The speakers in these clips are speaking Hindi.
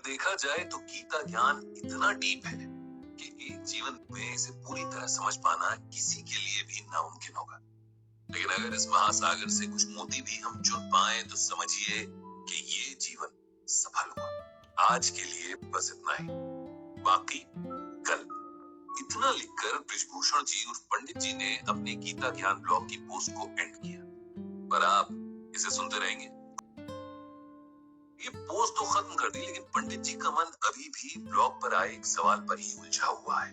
अगर देखा जाए तो गीता ज्ञान इतना डीप है कि एक जीवन में इसे पूरी तरह समझ पाना किसी के लिए भी नामुमकिन होगा। लेकिन अगर इस महासागर से कुछ मोती भी हम चुन पाए तो समझिए कि ये जीवन सफल हुआ। आज के लिए बस इतना ही। बाकी कल। इतना लिखकर बृजभूषण जी उर्फ पंडित जी ने अपने गीता ज्ञान ब्लॉग की पोस्ट को एंड किया। पर आप इसे सुनते रहेंगे। ये पोस्ट तो खत्म कर दी, लेकिन पंडित जी का मन अभी भी ब्लॉग पर आए एक सवाल पर ही उलझा हुआ है।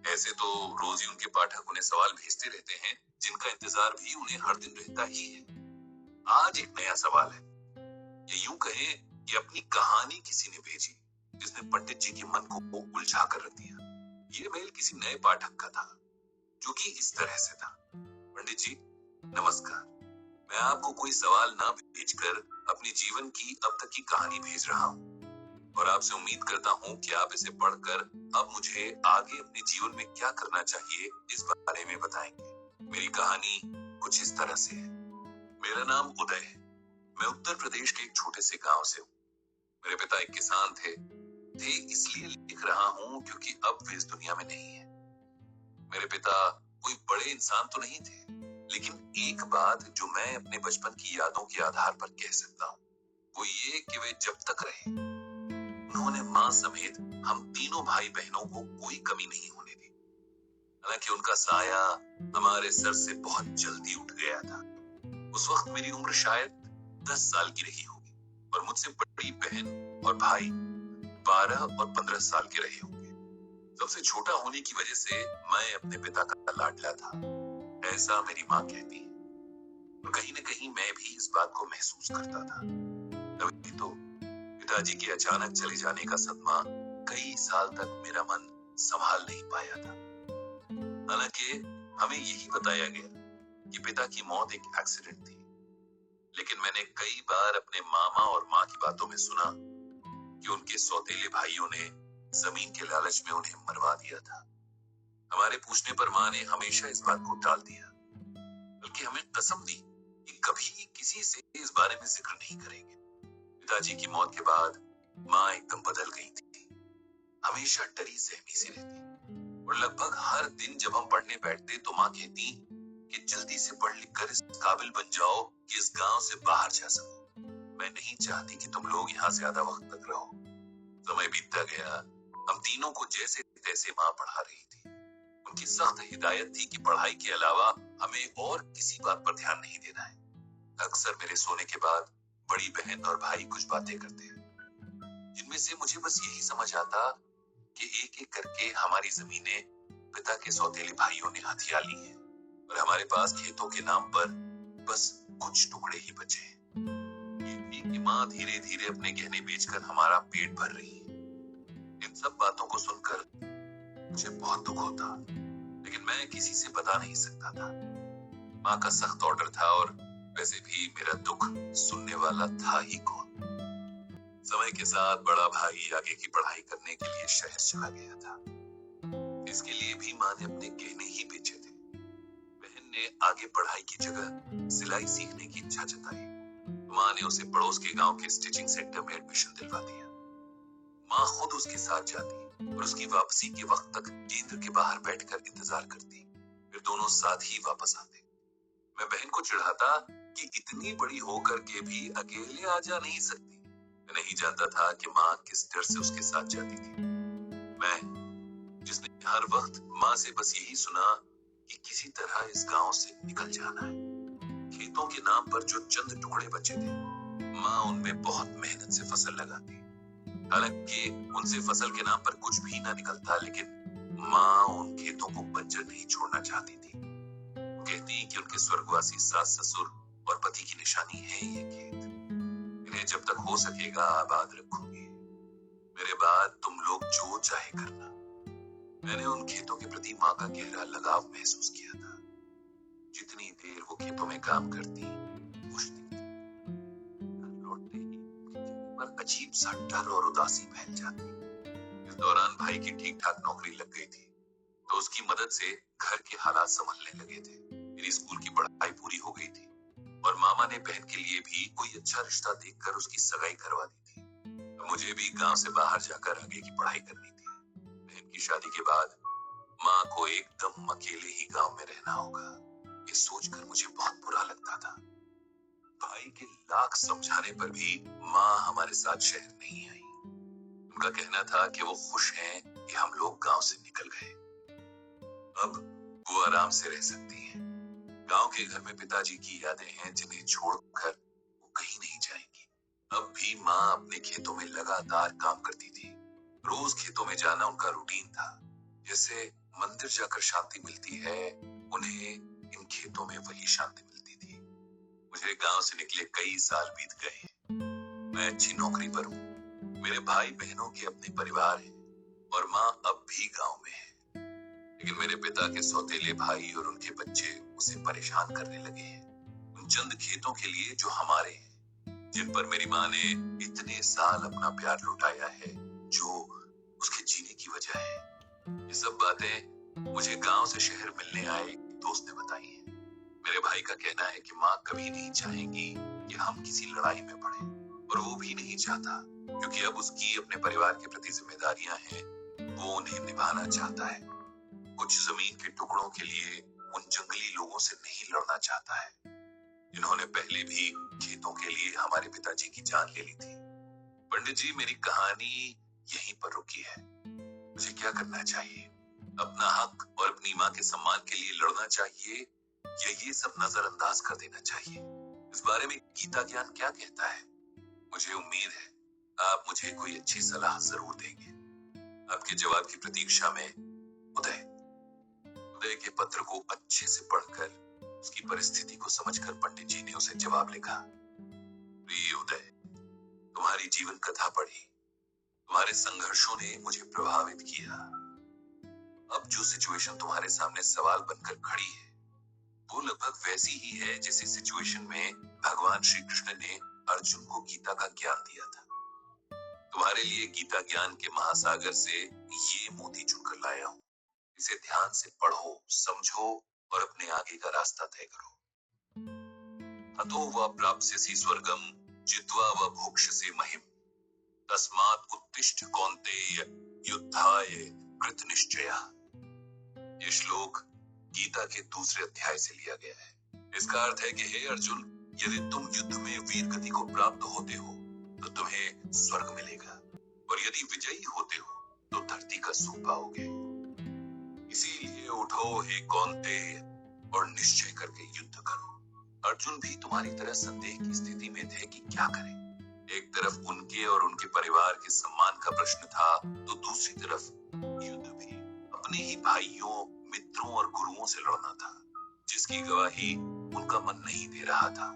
ऐसे तो रोज ही उनके पाठक उन्हें सवाल भेजते रहते हैं, जिनका इंतजार भी उन्हें हर दिन रहता ही है। आज एक नया सवाल है, या यूं कहें कि अपनी कहानी किसी ने भेजी, जिसने पंडित जी के मन को उलझा कर रख दिया। ये मेल किसी नए पाठक का था, जो कि इस तरह से था। पंडित जी नमस्कार, मैं आपको कोई सवाल ना भेजकर अपने जीवन की अब तक की कहानी भेज रहा हूँ और आपसे उम्मीद करता हूँ कि आप इसे पढ़कर अब मुझे आगे अपने जीवन में क्या करना चाहिए इस बारे में बताएंगे। मेरी कहानी कुछ इस तरह से है। मेरा नाम उदय है। मैं उत्तर प्रदेश के एक छोटे से गांव से हूँ। मेरे पिता एक किसान थे इसलिए लिख रहा हूँ क्योंकि अब वे इस दुनिया में नहीं है। मेरे पिता कोई बड़े इंसान तो नहीं थे, लेकिन एक बात जो मैं अपने बचपन की यादों के आधार पर कह सकता हूँ वो ये कि वे जब तक रहे उन्होंने माँ समेत हम तीनों भाई बहनों को कोई कमी नहीं होने दी। हालांकि उनका साया हमारे सर से बहुत जल्दी उठ गया था। उस वक्त मेरी उम्र शायद 10 साल की रही होगी और मुझसे बड़ी बहन और भाई 12 और 15 साल के रहे होंगे। सबसे छोटा होने की वजह से मैं अपने पिता का लाडला था, ऐसा मेरी माँ कहती है। और कहीं न कहीं मैं भी इस बात को महसूस करता था। तभी तो पिताजी के अचानक चले जाने का सदमा कई साल तक मेरा मन संभाल नहीं पाया था। हालांकि हमें यही बताया गया कि पिता की मौत एक एक्सीडेंट थी, लेकिन मैंने कई बार अपने मामा और माँ की बातों में सुना कि उनके सौतेले भाइयों ने जमीन के लालच में उन्हें मरवा दिया था। हमारे पूछने पर माँ ने हमेशा इस बात को टाल दिया, बल्कि हमें कसम दी कि कभी किसी से इस बारे में जिक्र नहीं करेंगे। पिताजी की मौत के बाद माँ एकदम बदल गई थी। हमेशा डरी सहमी सी रहती और लगभग हर दिन जब हम पढ़ने बैठते तो माँ कहती कि जल्दी से पढ़ लिख कर इस काबिल बन जाओ कि इस गांव से बाहर जा सको। मैं नहीं चाहती कि तुम लोग यहाँ ज्यादा वक्त तक रहो। समय बीतता गया। हम तीनों को जैसे तैसे माँ पढ़ा रही थी। उनकी सख्त हिदायत थी कि पढ़ाई के अलावा हमें और किसी बात पर ध्यान नहीं देना है। अक्सर मेरे सोने के बाद बड़ी बहन और भाई कुछ बातें करते हैं, जिनमें से मुझे बस यही समझ आता कि एक एक करके हमारी जमीनें पिता के सौतेले भाइयों ने हथिया ली हैं और हमारे पास खेतों के नाम पर बस कुछ टुकड़े ही बचे हैं। ये भी कि माँ धीरे धीरे अपने गहने बेचकर हमारा पेट भर रही है। इन सब बातों को सुनकर मुझे बहुत दुख होता, लेकिन मैं किसी से बता नहीं सकता था। माँ का सख्त ऑर्डर था और वैसे भी मेरा दुख सुनने वाला था ही कौन। समय के साथ बड़ा भाई आगे की पढ़ाई करने के लिए शहर चला गया था। इसके लिए भी माँ ने अपने गहने ही बेचे थे। बहन ने आगे पढ़ाई की जगह सिलाई सीखने की इच्छा जताई। माँ ने उसे पड़ोस के गांव के स्टिचिंग सेंटर में एडमिशन दिलवा दिया। माँ खुद उसके साथ जाती और उसकी वापसी के वक्त तक केंद्र के बाहर बैठकर इंतजार करती। फिर दोनों साथ ही वापस आते। मैं बहन को चिढ़ाता कि इतनी बड़ी होकर के भी अकेले आ जा नहीं सकती। मैं नहीं जानता था कि माँ किस डर से उसके साथ जाती थी। मैं, जिसने हर वक्त माँ से बस यही सुना कि किसी तरह इस गांव से निकल जाना है। खेतों के नाम पर जो चंद टुकड़े बचे थे, माँ उनमें बहुत मेहनत से फसल लगाती। हालांकि उनसे फसल के नाम पर कुछ भी ना निकलता, लेकिन माँ उन खेतों को बंजर नहीं छोड़ना चाहती थी। वो कहती कि उनके स्वर्गवासी सास ससुर और पति की निशानी है ये खेत। इन्हें जब तक हो सकेगा आबाद रखूंगी। मेरे बाद तुम लोग जो चाहे करना। मैंने उन खेतों के प्रति माँ का गहरा लगाव महसूस किया था। जितनी देर वो खेतों में काम करती, लौटते ही पर अजीब सा डर और उदासी फैल जाती। इस दौरान भाई की ठीक ठाक नौकरी लग गई थी, तो उसकी मदद से घर के हालात संभलने लगे थे। मेरी स्कूल की पढ़ाई पूरी हो गई थी और मामा ने बहन के लिए भी कोई अच्छा रिश्ता देखकर उसकी सगाई करवा दी थी। मुझे भी गांव से बाहर जाकर आगे की पढ़ाई करनी थी। बहन की शादी के बाद माँ को एकदम अकेले ही गांव में रहना होगा, ये सोचकर मुझे बहुत बुरा लगता था। भाई के लाख समझाने पर भी माँ हमारे साथ शहर नहीं आई। उनका कहना था कि वो खुश हैं कि हम लोग गांव से निकल गए, अब वो आराम से रह सकती हैं। गांव के घर में पिताजी की यादें हैं जिन्हें छोड़कर वो कहीं नहीं जाएंगी। अब भी माँ अपने खेतों में लगातार काम करती थी। रोज खेतों में जाना उनका रूटीन था। जैसे मंदिर जाकर शांति मिलती है, उन्हें इन खेतों में वही शांति मिलती थी। मुझे गांव से निकले कई साल बीत गए। मैं अच्छी नौकरी पर हूँ, मेरे भाई बहनों के अपने परिवार हैं और माँ अब भी गांव में है। लेकिन मेरे पिता के सौतेले भाई और उनके बच्चे उसे परेशान करने लगे हैं, उन चंद खेतों के लिए जो हमारे हैं, जिन पर मेरी माँ ने इतने साल अपना प्यार लुटाया है, जो उसके जीने की वजह है। ये सब बातें मुझे गांव से शहर मिलने आए एक दोस्त ने बताई हैं। मेरे भाई का कहना है कि माँ कभी नहीं चाहेंगी कि हम किसी लड़ाई में पड़े, और वो भी नहीं चाहता, क्योंकि अब उसकी अपने परिवार के प्रति जिम्मेदारियां हैं, वो उन्हें निभाना चाहता है। कुछ जमीन के टुकड़ों के लिए उन जंगली लोगों से नहीं लड़ना चाहता है, जिन्होंने पहले भी खेतों के लिए हमारे पिताजी की जान ले ली थी। पंडित जी, मेरी कहानी यहीं पर रुकी है। मुझे क्या करना चाहिए? अपना हक और अपनी माँ के सम्मान के लिए लड़ना चाहिए या ये सब नजरअंदाज कर देना चाहिए? इस बारे में गीता ज्ञान क्या कहता है? मुझे उम्मीद है आप मुझे कोई अच्छी सलाह जरूर देंगे। आपके जवाब की प्रतीक्षा में, उदय। उदय के पत्र को अच्छे से पढ़कर उसकी परिस्थिति को समझकर पंडित जी ने उसे जवाब लिखा। प्रिय उदय, तुम्हारी जीवन कथा पढ़ी, तुम्हारे संघर्षों ने मुझे प्रभावित किया। अब जो सिचुएशन तुम्हारे सामने सवाल बनकर खड़ी है, वो लगभग वैसी ही है जैसी सिचुएशन में भगवान श्री कृष्ण ने अर्जुन को गीता का ज्ञान दिया था। तुम्हारे लिए गीता ज्ञान के महासागर से ये मोती चुनकर लाया हूँ। इसे ध्यान से पढ़ो, समझो और अपने आगे का रास्ता तय करो। हतो व प्राप्स्यसि स्वर्गम जित्वा व भोक्ष्यसि महिम तस्मात् उत्तिष्ठ कौन्तेय युद्धाय कृतनिश्चयः। ये श्लोक गीता के दूसरे अध्याय से लिया गया है। इसका अर्थ है कि हे अर्जुन, यदि तुम युद्ध में वीर गति को प्राप्त होते हो तो तुम्हें स्वर्ग मिलेगा, और यदि विजयी होते हो तो धरती का सुख पाओगे। इसीलिए उठो हे कौन्तेय और निश्चय करके युद्ध करो। अर्जुन भी तुम्हारी तरह संदेह की स्थिति में थे कि क्या करें। एक तरफ उनके और उनके परिवार के सम्मान का प्रश्न था, तो दूसरी तरफ युद्ध भी अपने ही भाइयों, मित्रों और गुरुओं से लड़ना था, जिसकी गवाही उनका मन नहीं दे रहा था।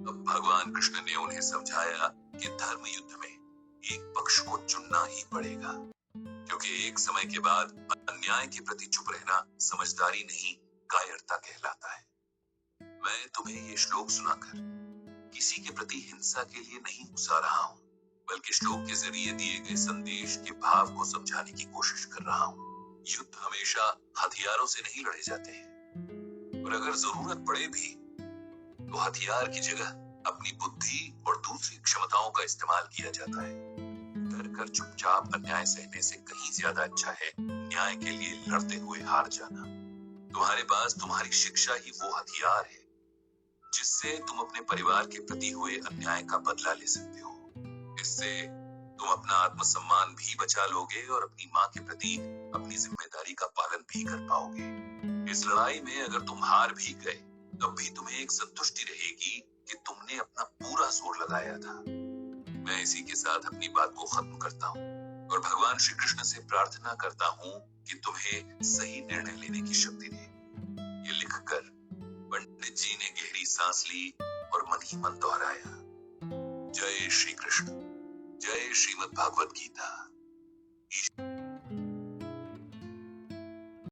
अब भगवान कृष्ण ने उन्हें समझाया कि धर्म युद्ध में एक पक्ष को चुनना ही पड़ेगा, क्योंकि एक समय के बाद अन्याय के प्रति चुप रहना समझदारी नहीं, कायरता कहलाता है। मैं तुम्हें ये श्लोक सुनाकर किसी के प्रति हिंसा के लिए नहीं उकसा रहा हूँ, बल्कि श्लोक के जरिए दिए गए संदेश के भाव को समझाने की कोशिश कर रहा हूँ। युद्ध हमेशा हथियारों से नहीं लड़े जाते हैं, और अगर जरूरत पड़े भी तो हथियार की जगह अपनी बुद्धि और दूसरी क्षमताओं का इस्तेमाल किया जाता है। डरकर चुपचाप अन्याय सहने से कहीं ज्यादा अच्छा है न्याय के लिए लड़ते हुए हार जाना। तुम्हारे पास तुम्हारी शिक्षा ही वो हथियार है जिससे तुम अपने परिवार के प्रति हुए अन्याय का बदला ले सकते हो। इससे तुम अपना आत्मसम्मान भी बचा लोगे और अपनी माँ के प्रति अपनी जिम्मेदारी का पालन भी कर पाओगे। इस लड़ाई में अगर तुम हार भी गए, तब भी तुम्हें एक संतुष्टि रहेगी कि तुमने अपना पूरा जोर लगाया था। मैं इसी के साथ अपनी बात को खत्म करता हूँ और भगवान श्री कृष्ण से प्रार्थना करता हूँ कि तुम्हें सही निर्णय लेने की शक्ति दे। ये लिखकर पंडित जी ने गहरी सांस ली और मन ही मन दोहराया, जय श्री कृष्ण, जय श्रीमद् भागवत गीता।